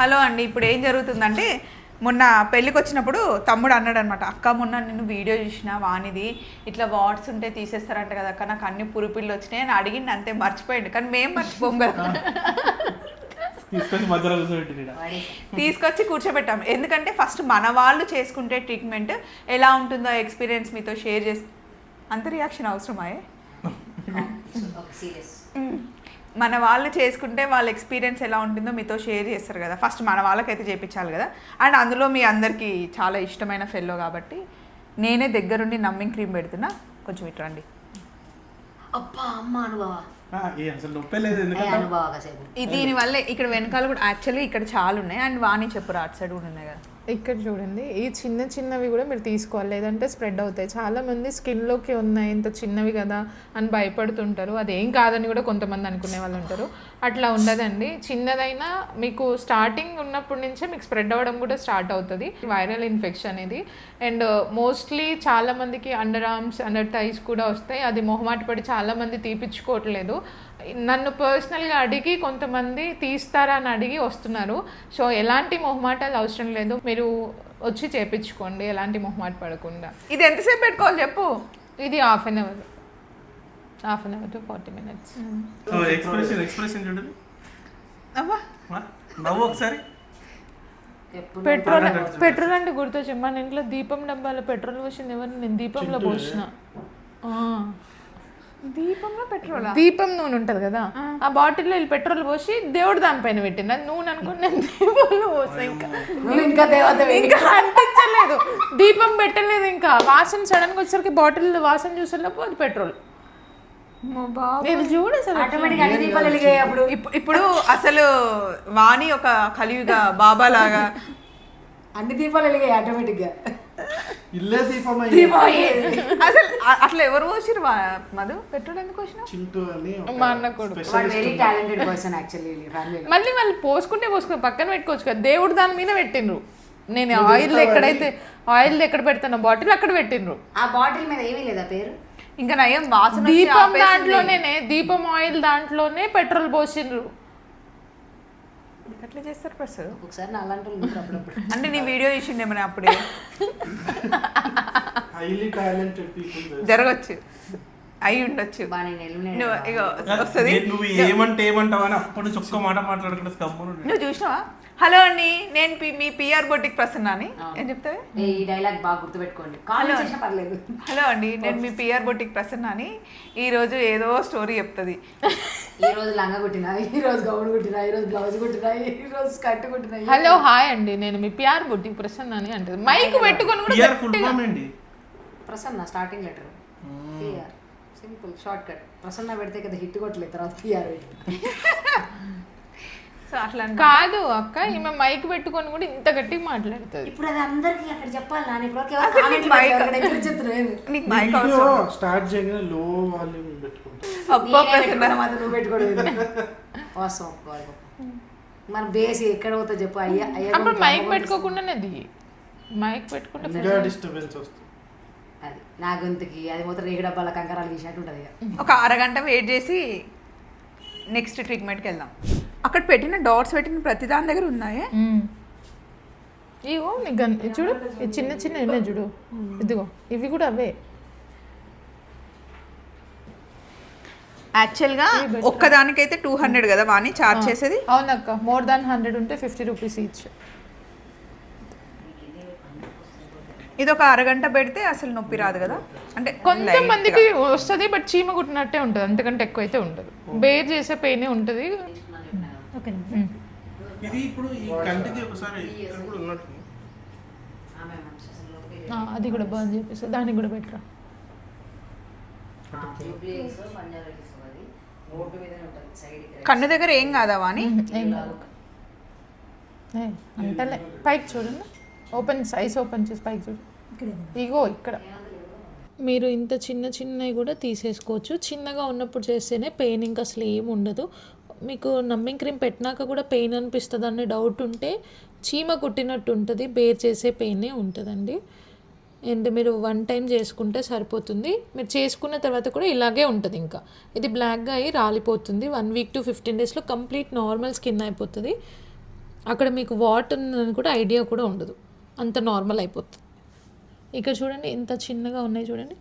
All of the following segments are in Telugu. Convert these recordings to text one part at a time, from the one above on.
హలో అండి, ఇప్పుడు ఏం జరుగుతుందంటే మొన్న పెళ్ళికి వచ్చినప్పుడు తమ్ముడు అన్నాడు అనమాట, అక్క మొన్న నేను వీడియో చూసిన వానిది ఇట్లా వాట్స్ ఉంటే తీసేస్తారంట కదా అక్క, నాకు అన్ని పురిపిల్లు వచ్చినాయి అని అడిగింది, అంతే మర్చిపోయింది. కానీ మేము మర్చిపోం కదా. తీసుకొచ్చి కూర్చోబెట్టాం. ఎందుకంటే ఫస్ట్ మన వాళ్ళు చేసుకుంటే ట్రీట్మెంట్ ఎలా ఉంటుందో ఎక్స్పీరియన్స్ మీతో షేర్ చేసి అంత రియాక్షన్ అవసరమా? మన వాళ్ళు చేసుకుంటే వాళ్ళ ఎక్స్పీరియన్స్ ఎలా ఉంటుందో మీతో షేర్ చేస్తారు కదా. ఫస్ట్ మన వాళ్ళకైతే చేయించాలి కదా. అండ్ అందులో మీ అందరికీ చాలా ఇష్టమైన ఫెల్లో కాబట్టి నేనే దగ్గరుండి నమ్మింగ్ క్రీమ్ పెడుతున్నా. కొంచెం ఇటు రండి. దీనివల్ల ఇక్కడ వెనకాల కూడా యాక్చువల్లీ ఇక్కడ చాలా ఉన్నాయి. అండ్ వాణి చెప్పురా, అటు సైడ్ కూడా ఉన్నాయి కదా. ఇక్కడ చూడండి, ఈ చిన్న చిన్నవి కూడా మీరు తీసుకోవాలి, లేదంటే స్ప్రెడ్ అవుతాయి. చాలామంది స్కిన్లోకి ఉన్నాయి ఇంత చిన్నవి కదా అని భయపడుతుంటారు. అదేం కాదని కూడా కొంతమంది అనుకునే వాళ్ళు ఉంటారు. అట్లా ఉండదండి. చిన్నదైనా మీకు స్టార్టింగ్ ఉన్నప్పటి నుంచే మీకు స్ప్రెడ్ అవ్వడం కూడా స్టార్ట్ అవుతుంది. వైరల్ ఇన్ఫెక్షన్ ఇది. అండ్ మోస్ట్లీ చాలామందికి అండర్ ఆర్మ్స్, అండర్ థైస్ కూడా వస్తాయి. అది మొహమాట పడి చాలామంది తీపిచ్చుకోవట్లేదు. నన్ను పర్సనల్గా అడిగి కొంతమంది తీస్తారా అని అడిగి వస్తున్నారు. సో ఎలాంటి మొహమాటాలు అవసరం లేదు, మీరు వచ్చి చేపించుకోండి ఎలాంటి మొహమాట పడకుండా. ఇది ఎంతసేపు పెట్టుకోవాలి చెప్పు? ఇది half an hour to 40 minutes. Petrol అంటే గుర్తొచ్చి మన ఇంట్లో దీపం డబ్బాలో పెట్రోల్ పోసింది ఎవరు? నేను దీపంలో పోసిన. దీపంలో పెట్రోల్, దీపం నూనె ఉంటుంది కదా, ఆ బాటిల్లో వెళ్ళి పెట్రోల్ పోసి దేవుడు దానిపైన పెట్టింది. అది నూనె అనుకుని నేను దీపంలో పోసా. ఇంకా అంటించలేదు, దీపం పెట్టలేదు. ఇంకా వాసన సడన్గా వచ్చేసరికి బాటిల్ వాసన చూసేలోపు అది పెట్రోల్. చూడు ఇప్పుడు అసలు వాణి ఒక కలియుగా బాబా లాగా అన్ని దీపాలు వెలిగాయి ఆటోమేటిక్గా. ఇల్లే దీపం అసలు అట్లా ఎవరు పోసిరు మధు? పెట్రోల్ ఎందుకు వచ్చిన? మా అన్న కొడుకు వెరీ టాలెంటెడ్ పర్సన్ యాక్చువల్లీ. మళ్ళీ వాళ్ళు పోసుకుంటే పక్కన పెట్టుకోవచ్చు కదా. దేవుడు దాని మీద పెట్టిండ్రు. నేను ఆయిల్ ఎక్కడ పెడతాను బాటిల్ అక్కడ పెట్టిండ్రు. ఆ బాటిల్ మీద ఏమీ లేదా పేరు? ఇంకా నయం వాసన. దీపం దాంట్లోనే, దీపం ఆయిల్ దాంట్లోనే పెట్రోల్ పోసిండ్రు. ఎట్లా చేస్తారు ప్రసాద్? ఒకసారి నా అలాంటి అప్పుడప్పుడు అంటే నీ వీడియో తీసిండేమని అప్పుడే జరగచ్చు, అయి ఉండొచ్చు. నువ్వు ఏమంటావు అని అప్పుడు చొక్క మాట మాట్లాడుకుంటే నువ్వు చూసినావా? హలో అండి, నేను మీ పిఆర్ బొటిక్ ప్రసన్న అని. ఏం చెప్తావే? ఈ డైలాగ్ బాగా గుర్తుపెట్టుకోండి. పర్లేదు. హలో అండి, నేను మీ పిఆర్ బొటిక్ ప్రసన్న అని. ఈ రోజు ఏదో స్టోరీ చెప్తుంది. ఈ రోజు లంగా కుట్టినా, ఈ రోజు గౌన్ కుట్టినా, ఈ రోజు బ్లౌజ్ కుట్టినా, ఈ రోజు స్కర్ట్ కుట్టినా. హలో హాయ్ అండి, నేను మీ పిఆర్ బొటిక్ ప్రసన్న అని అంటది. మైక్ పెట్టుకొని Prasanna starting letter PR, simple short cut. Prasanna పెడితే కదా హిట్ కొట్టలేదు, తర్వాత పిఆర్ కాదు అక్క, ఈమె మైక్ పెట్టుకొని కూడా ఇంత గట్టిగా మాట్లాడుతుంది. ఇప్పుడు అది అందరికి అక్కడ చెప్పాలి. స్టార్ట్ చేయగానే లో వాల్యూమ్ నువ్వు పెట్టుకోవడం వాస్తవం. మన బేస్ ఎక్కడ పోతా చెప్పు. అప్పుడు మైక్ పెట్టుకోకుండానే మైక్ పెట్టుకుంటే డిస్టర్బెన్స్ వస్తుంది. అది నా గొంతుకి అది మొత్తం రేగు డబ్బాల కంకరాలు గీసినట్టు ఉంటుంది. ఒక అరగంట వెయిట్ చేసి నెక్స్ట్ ట్రీట్మెంట్కి వెళ్దాం. అక్కడ పెట్టిన డాట్స్ పెట్టిన ప్రతి దాని దగ్గర ఉన్నాయి. ఇగో నీకు చూడు, చిన్న చిన్న ఉన్నాయి చూడు, ఇదిగో ఇవి కూడా అవే. యాక్చువల్గా ఒక్కదానికైతే 200 కదా వాణి చార్జ్ చేసేది. అవునక్క, మోర్ దాన్ 100 ఉంటే 50 రూపీస్ ఈచ్. ఇది ఒక అరగంట పెడితే అసలు నొప్పి రాదు కదా. అంటే కొంతమందికి వస్తుంది, బట్ చీమ కుట్టినట్టే ఉంటుంది, అంతకంటే ఎక్కువ అయితే ఉండదు. బేర్ చేసే పెయిన్ ఉంటుంది. అది కూడా బంద్ చేపిస్తా, దానికి కూడా పెట్టరా. కన్ను దగ్గర ఏం కాదా వాణి? ఏం కాదు, అంటలే. పైకి చూడండి, ఐస్ ఓపెన్ చేసి పైకి చూడు. ఇగో ఇక్కడ మీరు ఇంత చిన్నవి కూడా తీసేసుకోవచ్చు. చిన్నగా ఉన్నప్పుడు చేస్తేనే పెయిన్ ఇంకా అసలు ఏమి ఉండదు. మీకు నమ్మింగ్ క్రీమ్ పెట్టినాక కూడా పెయిన్ అనిపిస్తుంది అనే డౌట్ ఉంటే చీమ కుట్టినట్టు ఉంటుంది, బేర్ చేసే పెయినే ఉంటుందండి. అండ్ మీరు 1 టైం చేసుకుంటే సరిపోతుంది. మీరు చేసుకున్న తర్వాత కూడా ఇలాగే ఉంటుంది. ఇంకా ఇది బ్లాక్గా అయ్యి రాలిపోతుంది. 1 వీక్ to 15 డేస్లో కంప్లీట్ నార్మల్ స్కిన్ అయిపోతుంది. అక్కడ మీకు వాట్ ఉందని కూడా ఐడియా కూడా ఉండదు, అంత నార్మల్ అయిపోతుంది. ఇక్కడ చూడండి ఎంత చిన్నగా ఉన్నాయి చూడండి.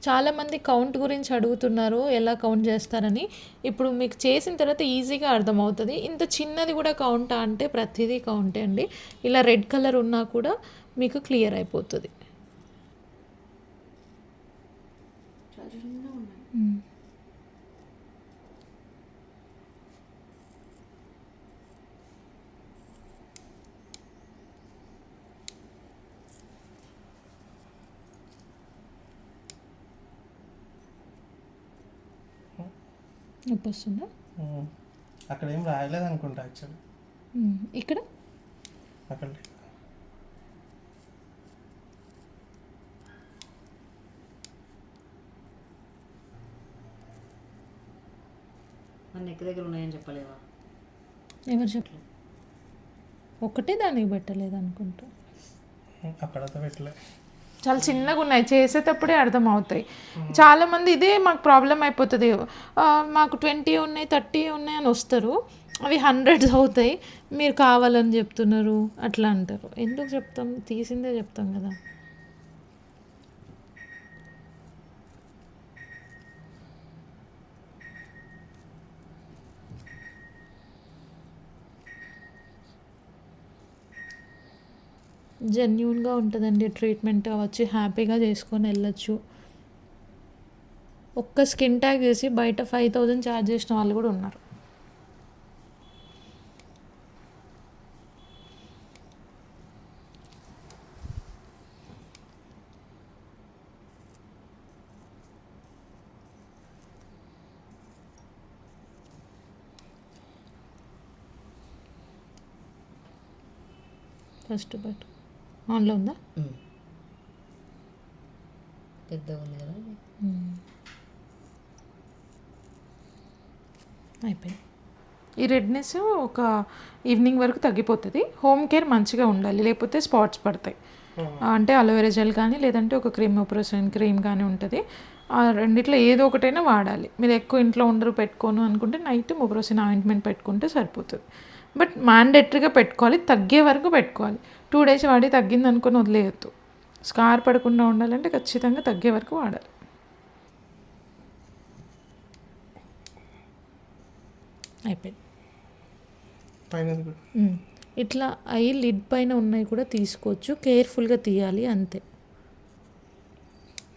చాలామంది కౌంట్ గురించి అడుగుతున్నారు, ఎలా కౌంట్ చేస్తారని. ఇప్పుడు మీకు చేసిన తర్వాత ఈజీగా అర్థమవుతుంది. ఇంత చిన్నది కూడా కౌంటా అంటే ప్రతిదీ కౌంటే అండి. ఇలా రెడ్ కలర్ ఉన్నా కూడా మీకు క్లియర్ అయిపోతుంది. చాలా చిన్నగా ఉన్నాయి. నొప్పి వస్తుందా? అక్కడ ఏం రాయలేదు అనుకుంటా యాక్చువల్లీ. ఇక్కడ అక్కడ మన నెక్ దగ్గర ఉన్నాయని చెప్పలేవా? ఎవరు చెప్పలేదు, ఒకటే దానికి పెట్టలేదు అనుకుంటా. అక్కడతో పెట్టలే, చాలా చిన్నగా ఉన్నాయి, చేసేటప్పుడే అర్థమవుతాయి. చాలామంది ఇదే మాకు ప్రాబ్లం అయిపోతుంది, మాకు 20 ఉన్నాయి 30 ఉన్నాయి అని వస్తారు, అవి 100s అవుతాయి, మీరు కావాలని చెప్తున్నారు అట్లా అంటారు. ఎందుకు చెప్తాం, తీసిందే చెప్తాం కదా. జెన్యూన్గా ఉంటుందండి ట్రీట్మెంట్, వచ్చి హ్యాపీగా చేసుకొని వెళ్ళొచ్చు. ఒక్క స్కిన్ ట్యాగ్ చేసి బయట 5000 ఛార్జ్ చేసిన వాళ్ళు కూడా ఉన్నారు. ఫస్ట్ బట్ ఆన్లో ఉందా? పెద్దగా ఉంది కదా. అయిపోయింది. ఈ రెడ్నెస్ ఒక ఈవినింగ్ వరకు తగ్గిపోతుంది. హోమ్ కేర్ మంచిగా ఉండాలి, లేకపోతే స్పాట్స్ పడతాయి. అంటే అలోవెరా జెల్ కానీ లేదంటే ఒక క్రీమోప్రోసిన్ క్రీమ్ కానీ ఉంటుంది. ఆ రెండిట్లో ఏదో ఒకటైనా వాడాలి. మీరు ఎక్కువ ఇంట్లో ఉండరు పెట్టుకోను అనుకుంటే నైట్ మోప్రోసిన్ ఆయింట్మెంట్ పెట్టుకుంటే సరిపోతుంది. బట్ మ్యాండేటరీగా పెట్టుకోవాలి, తగ్గే వరకు పెట్టుకోవాలి. 2 days వాడి తగ్గింది అనుకొని వదిలేయద్దు. స్కార్ పడకుండా ఉండాలంటే ఖచ్చితంగా తగ్గే వరకు వాడాలి. అయిపోయింది. ఇట్లా అయి లిడ్ పైన ఉన్నాయి కూడా తీసుకోవచ్చు, కేర్ఫుల్గా తీయాలి అంతే.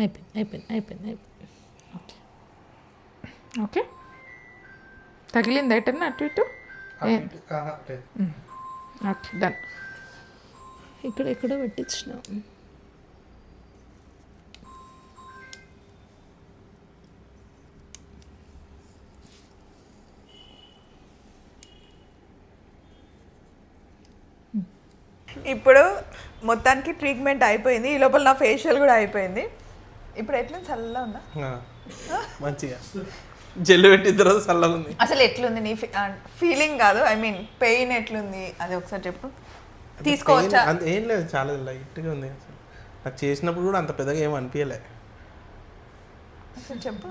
అయిపోయింది అయిపోయింది అయిపోయింది అయిపోయింది. ఓకే ఓకే, తగిలింది ఐటమ్ అటు ఇటు. Okay done. ఇక్కడ ఎక్కడో పెట్టించిన. ఇప్పుడు మొత్తానికి ట్రీట్మెంట్ అయిపోయింది, ఈ లోపల నా ఫేషియల్ కూడా అయిపోయింది. ఇప్పుడు ఎట్లా చల్లగా ఉందా? మంచిగా జెల్ పెట్టిన తర్వాత చల్లగా ఉంది. అసలు ఎట్లుంది నీ ఫీలింగ్ కాదు, ఐ మీన్ పెయిన్ ఎట్లుంది అది ఒకసారి చెప్పు. తీసుకోవచ్చా? ఏం లేదు, చాలా లైట్గా ఉంది. అసలు నాకు చేసినప్పుడు కూడా అంత పెద్దగా ఏం అనిపించలే. అసలు చెప్పు.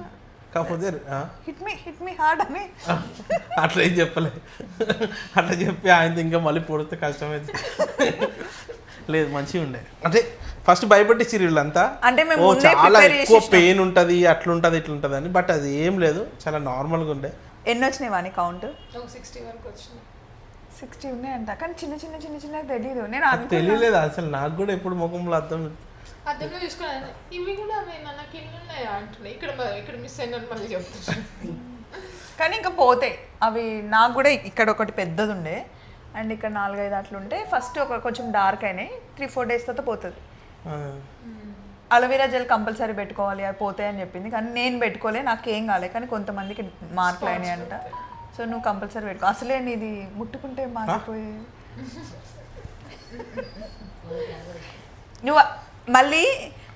కాకపోతే హిట్ మీ హార్డ్ అని అట్లా ఏం చెప్పలే. అట్లా చెప్పి ఆయన ఇంకా మళ్ళీ పొడితే కష్టమైంది. లేదు మంచిగా ఉండే, అంటే ఫస్ట్ భయపట్టించి వీళ్ళంతా, అంటే మేము చాలా ఎక్కువ పెయిన్ ఉంటుంది అట్లుంటుంది ఇట్లుంటుంది అని. బట్ అది ఏం లేదు, చాలా నార్మల్గా ఉండే. ఎన్ని వచ్చినాయి వాని కౌంట్? 60 వరకు వచ్చినాయి. 60 ఉన్నాయంట, కానీ చిన్న చిన్న చిన్న చిన్న తెలియదు. నేను తెలియలేదు అసలు, నాకు కూడా ఎప్పుడు ముఖంలో అర్థంలో చూసుకోవాలి. ఇవి కూడా నాకు ఇల్లు ఉన్నాయా అంటున్నాయి, ఇక్కడ మిస్ అయినట్టు మళ్ళీ చెప్తాను. కానీ ఇంకా పోతాయి అవి. నాకు కూడా ఇక్కడ ఒకటి పెద్దది ఉండే అండ్ ఇక్కడ 4-5 అట్లా ఉంటే ఫస్ట్ ఒక కొంచెం డార్క్ అయినాయి, 3-4 days తర్వాత పోతుంది. అలోవెరా జెల్ కంపల్సరీ పెట్టుకోవాలి, అవి పోతాయి అని చెప్పింది. కానీ నేను పెట్టుకోలే, నాకేం కాలే. కానీ కొంతమందికి మార్కులు అయినాయి అంట. సో నువ్వు కంపల్సరీ పెట్టుకో. అసలే నీది ముట్టుకుంటే మారిపోయి నువ్వు మళ్ళీ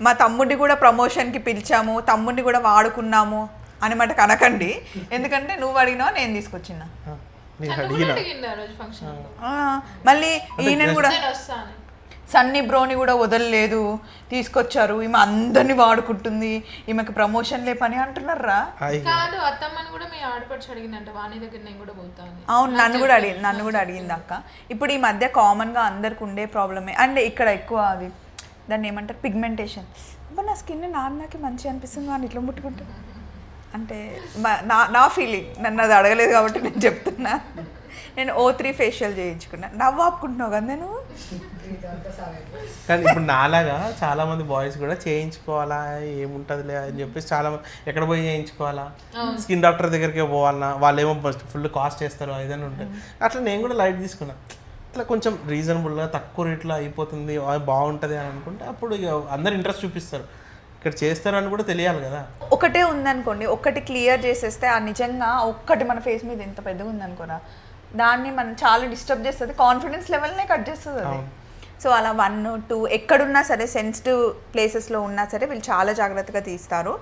మా తమ్ముడిని కూడా ప్రమోషన్కి పిలిచాము, తమ్ముడిని కూడా వాడుకున్నాము అని మాట కనకండి. ఎందుకంటే నువ్వు అడిగినావు, నేను తీసుకొచ్చిన. మళ్ళీ ఈయన కూడా సన్నీ బ్రోని కూడా వదలలేదు, తీసుకొచ్చారు, ఈమె అందరినీ వాడుకుంటుంది, ఈమెకి ప్రమోషన్లే పని అంటున్నారా? కాదు, అత్తమ్మని కూడా మీ ఆడపడుచు అడిగిందంట, వాణి దగ్గర నేను కూడా పోతాను. అవును, నన్ను కూడా అడిగింది అక్క. ఇప్పుడు ఈ మధ్య కామన్గా అందరికి ఉండే ప్రాబ్లమే, అండ్ ఇక్కడ ఎక్కువ అది దాన్ని ఏమంటారు, పిగ్మెంటేషన్. అబ్బా నా స్కిన్ నాకి మంచిగా అనిపిస్తుంది అని ఇట్లా ముట్టుకుంటా అంటే నా ఫీలింగ్. నన్ను అది అడగలేదు కాబట్టి నేను చెప్తున్నా. నేను O3 ఫేషియల్ చేయించుకున్నా. నవ్వు ఆపుకుంటున్నావు కదా నేను. కానీ ఇప్పుడు నాలాగా చాలా మంది బాయ్స్ కూడా చేయించుకోవాలా, ఏముంటుందిలే అని చెప్పేసి చాలా మంది ఎక్కడ పోయి చేయించుకోవాలా, స్కిన్ డాక్టర్ దగ్గరికి పోవాలన్నా వాళ్ళు ఏమో ఫుల్ కాస్ట్ చేస్తారు ఏదైనా ఉంటుంది. అట్లా నేను కూడా లైట్ తీసుకున్నా. ఇట్లా కొంచెం రీజనబుల్గా తక్కువ రేట్లో అయిపోతుంది, బాగుంటుంది అని అనుకుంటే అప్పుడు ఇక అందరు ఇంట్రెస్ట్ చూపిస్తారు. ఇక్కడ చేస్తారని కూడా తెలియాలి కదా. ఒకటే ఉందనుకోండి, ఒక్కటి క్లియర్ చేసేస్తే ఆ నిజంగా ఒక్కటి మన ఫేస్ మీద ఎంత పెద్దగా ఉందనుకోరా, దాన్ని మనం చాలా డిస్టర్బ్ చేస్తుంది, కాన్ఫిడెన్స్ లెవెల్నే కట్ చేస్తుంది అది. సో అలా 1, 2 ఎక్కడున్నా సరే, సెన్సిటివ్ ప్లేసెస్లో ఉన్నా సరే వీళ్ళు చాలా జాగ్రత్తగా తీస్తారు.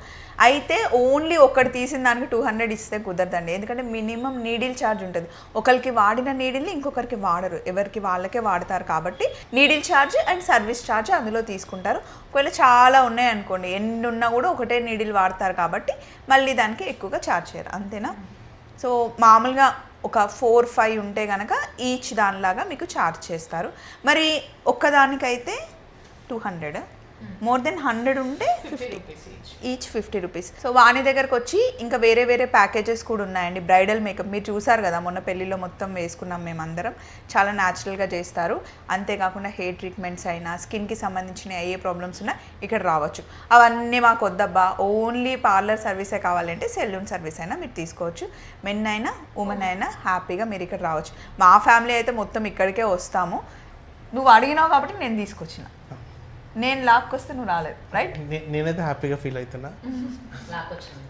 అయితే ఓన్లీ ఒకటి తీసిన దానికి 200 ఇస్తే కుదరదండి, ఎందుకంటే మినిమం నీడిల్ ఛార్జ్ ఉంటుంది. ఒకరికి వాడిన నీడిల్ని ఇంకొకరికి వాడరు, ఎవరికి వాళ్ళకే వాడతారు. కాబట్టి needle charge and service charge అందులో తీసుకుంటారు. ఒకవేళ చాలా ఉన్నాయనుకోండి, ఎన్ని ఉన్నా కూడా ఒకటే నీడిల్ వాడతారు కాబట్టి మళ్ళీ దానికి ఎక్కువగా ఛార్జ్ చేయరు, అంతేనా? సో మామూలుగా ఒక 4-5 ఉంటే కనుక ఈచ్ దానిలాగా మీకు ఛార్జ్ చేస్తారు. మరి ఒక్కదానికైతే 200, మోర్ దెన్ 100 ఉంటే 50, ఈచ్ 50 రూపీస్. సో వాణి దగ్గరకు వచ్చి ఇంకా వేరే వేరే ప్యాకేజెస్ కూడా ఉన్నాయండి. బ్రైడల్ మేకప్ మీరు చూసారు కదా, మొన్న పెళ్ళిలో మొత్తం వేసుకున్నాం మేమందరం, చాలా న్యాచురల్గా చేస్తారు. అంతేకాకుండా హెయిర్ ట్రీట్మెంట్స్ అయినా, స్కిన్కి సంబంధించిన ఏ ప్రాబ్లమ్స్ ఉన్నా ఇక్కడ రావచ్చు. అవన్నీ మాకు వద్దబ్బా, ఓన్లీ పార్లర్ సర్వీసే కావాలంటే సెలూన్ సర్వీస్ అయినా మీరు తీసుకోవచ్చు. మెన్ అయినా ఉమెన్ అయినా హ్యాపీగా మీరు ఇక్కడ రావచ్చు. మా ఫ్యామిలీ అయితే మొత్తం ఇక్కడికే వస్తాము. నువ్వు అడిగినావు కాబట్టి నేను తీసుకొచ్చిన, నేను లాక్కొస్తే నువ్వు రాలేదు, రైట్? నేనైతే హ్యాపీగా ఫీల్ అవుతున్నా.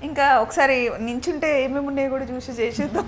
ఇంకా ఒకసారి నించుంటే ఏమేమి ఉన్నాయో కూడా చూసి చేసేద్దాం.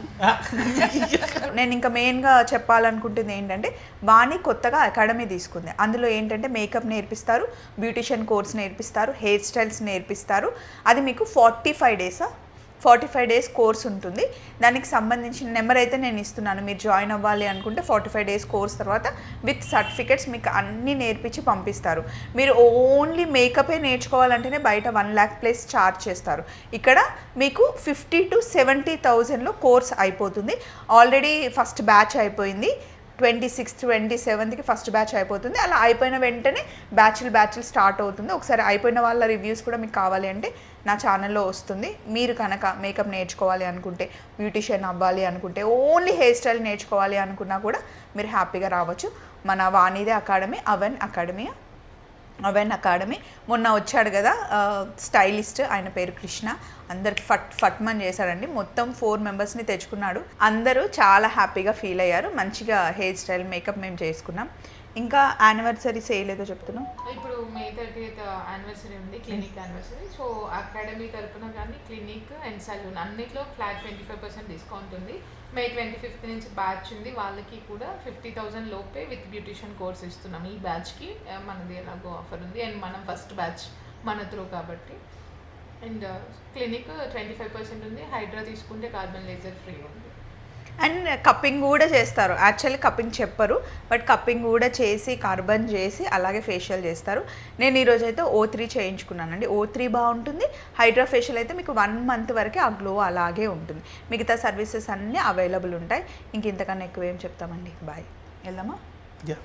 నేను ఇంకా మెయిన్గా చెప్పాలనుకుంటుంది ఏంటంటే, వాణి కొత్తగా అకాడమీ తీసుకుంది. అందులో ఏంటంటే మేకప్ నేర్పిస్తారు, బ్యూటిషియన్ కోర్స్ నేర్పిస్తారు, హెయిర్ స్టైల్స్ నేర్పిస్తారు. అది మీకు 45 డేస్ కోర్స్ ఉంటుంది. దానికి సంబంధించిన నెంబర్ అయితే నేను ఇస్తున్నాను, మీరు జాయిన్ అవ్వాలి అనుకుంటే 45 డేస్ కోర్స్ తర్వాత విత్ సర్టిఫికెట్స్ మీకు అన్నీ నేర్పించి పంపిస్తారు. మీరు ఓన్లీ మేకపే నేర్చుకోవాలంటేనే బయట 1 lakh ప్లస్ ఛార్జ్ చేస్తారు. ఇక్కడ మీకు 50,000 to 70,000లో కోర్స్ అయిపోతుంది. ఆల్రెడీ ఫస్ట్ బ్యాచ్ అయిపోయింది, 26th 27th ఫస్ట్ బ్యాచ్ అయిపోతుంది. అలా అయిపోయిన వెంటనే బ్యాచ్లు స్టార్ట్ అవుతుంది. ఒకసారి అయిపోయిన వాళ్ళ రివ్యూస్ కూడా మీకు కావాలి అంటే నా ఛానల్లో వస్తుంది. మీరు కనుక మేకప్ నేర్చుకోవాలి అనుకుంటే, బ్యూటిషియన్ అవ్వాలి అనుకుంటే, ఓన్లీ హెయిర్ స్టైల్ నేర్చుకోవాలి అనుకున్నా కూడా మీరు హ్యాపీగా రావచ్చు. మన వాణిదే అకాడమీ, అవెన్ అకాడమీ. మొన్న వచ్చాడు కదా స్టైలిస్ట్, ఆయన పేరు కృష్ణ, అందరికి ఫట్మన్ చేశాడండి. మొత్తం 4 మెంబర్స్ని తెచ్చుకున్నాడు. అందరూ చాలా హ్యాపీగా ఫీల్ అయ్యారు. మంచిగా హెయిర్ స్టైల్ మేకప్ మేము చేసుకున్నాం. ఇంకా యానివర్సరీ సేల్ ఏదో చెప్తున్నాం. ఇప్పుడు May 30th యానివర్సరీ ఉంది, క్లినిక్ యానివర్సరీ. సో అకాడమీ తరపున కానీ క్లినిక్ అండ్ సలూన్ అన్నిట్లో ఫ్లాట్ 25% డిస్కౌంట్ ఉంది. May 25th నుంచి బ్యాచ్ ఉంది, వాళ్ళకి కూడా 50,000 లోపే విత్ బ్యూటిషియన్ కోర్స్ ఇస్తున్నాం. ఈ బ్యాచ్కి మనది ఎలాగో ఆఫర్ ఉంది, అండ్ మనం ఫస్ట్ బ్యాచ్ మన త్రూ కాబట్టి. అండ్ క్లినిక్ 25% ఉంది, హైడ్రా తీసుకుంటే కార్బన్ లేజర్ ఫ్రీ ఉంది. అండ్ కప్పింగ్ కూడా చేస్తారు. యాక్చువల్లీ కప్పింగ్ చెప్పరు, బట్ కప్పింగ్ కూడా చేసి, కార్బన్ చేసి, అలాగే ఫేషియల్ చేస్తారు. నేను ఈరోజు అయితే O3 చేయించుకున్నానండి. O3 బాగుంటుంది. హైడ్రా ఫేషియల్ అయితే మీకు 1 month వరకు ఆ గ్లో అలాగే ఉంటుంది. మిగతా సర్వీసెస్ అన్నీ అవైలబుల్ ఉంటాయి. ఇంక ఇంతకన్నా ఎక్కువ ఏం చెప్తామండి. బాయ్, వెళ్దామా? యా.